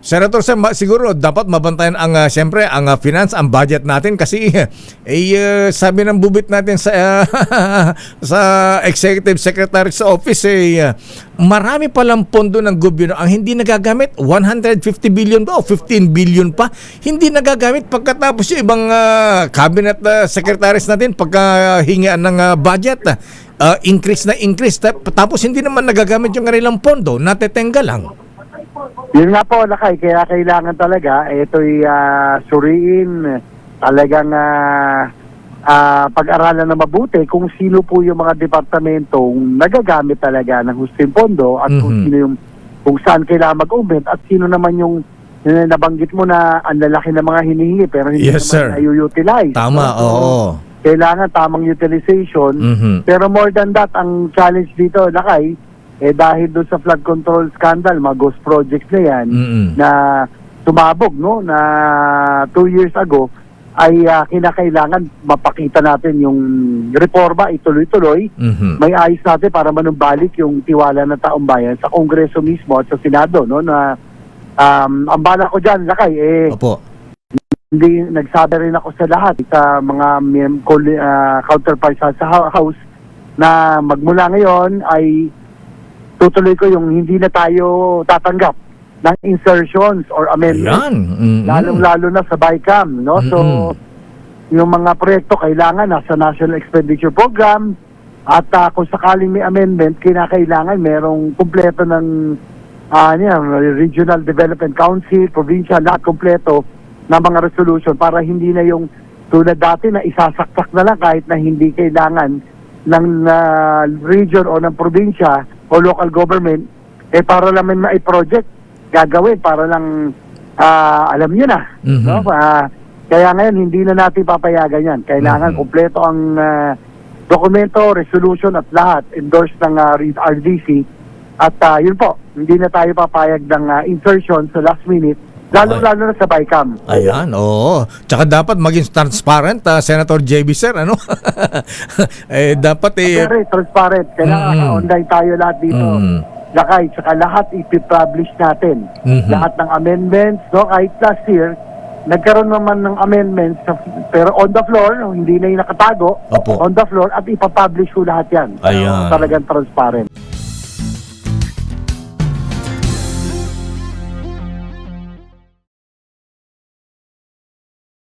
Senator Sam, siguro dapat mabantayan ang siyempre ang finance, ang budget natin kasi sabi ng bubit natin sa sa Executive Secretary sa office marami palang pondo ng gobyerno ang hindi nagagamit. 150 billion ba o 15 billion pa hindi nagagamit pagkatapos yung ibang cabinet secretaries natin pagkahingian ng budget increase tapos hindi naman nagagamit yung kanilang pondo, natetengga lang. Yun nga po, Lakay, kaya kailangan talaga ito'y suriin, talagang pag-aralan na mabuti kung sino po yung mga departamentong nagagamit talaga ng hustong pondo at kung saan kailangan mag-umbit at sino naman yung nabanggit mo na ang lalaki ng mga hinihingi pero hindi naman na-utilize. Tama, so, oo. Kailangan tamang utilization. Pero more than that, ang challenge dito, Lakay, dahil doon sa flood control scandal, mga ghost projects na yan, na tumabog, no, na 2 years ago, ay kinakailangan mapakita natin yung reforma ituloy-tuloy, may ayos natin para manumbalik yung tiwala ng taong bayan sa Kongreso mismo at sa Senado, no, na ang bala ko dyan, Lakay, Opo. hindi nagsabi rin ako sa lahat, sa mga counterparts sa House, na magmula ngayon ay tutuloy ko yung hindi na tayo tatanggap ng insertions or amendments. Lalong-lalo na sa BICAM, no? So, yung mga proyekto kailangan nasa National Expenditure Program at kung sakaling may amendment, kinakailangan merong kumpleto ng Regional Development Council, Provincial, lahat kumpleto na mga resolution para hindi na yung tulad dati na isasaksak na lang kahit na hindi kailangan ng region o ng probinsya o local government, para lang may project gagawin, para lang alam nyo na. No? Kaya ngayon, hindi na natin papayagan yan. Kailangan kompleto ang dokumento, resolution at lahat, endorsed ng RDC. At yun po, hindi na tayo papayag ng insertion sa last minute, lalo na sa BICAM. Ayan, oo. Tsaka dapat maging transparent, Senator JB, sir, ano? Dapat Very transparent. Kailangan online tayo lahat dito. Lakay, tsaka lahat ipipublish natin. Lahat ng amendments, no? Kahit last year, nagkaroon naman ng amendments, pero on the floor, hindi na yung nakatago, on the floor, at ipapublish ko lahat yan. Ayan. Talagang transparent.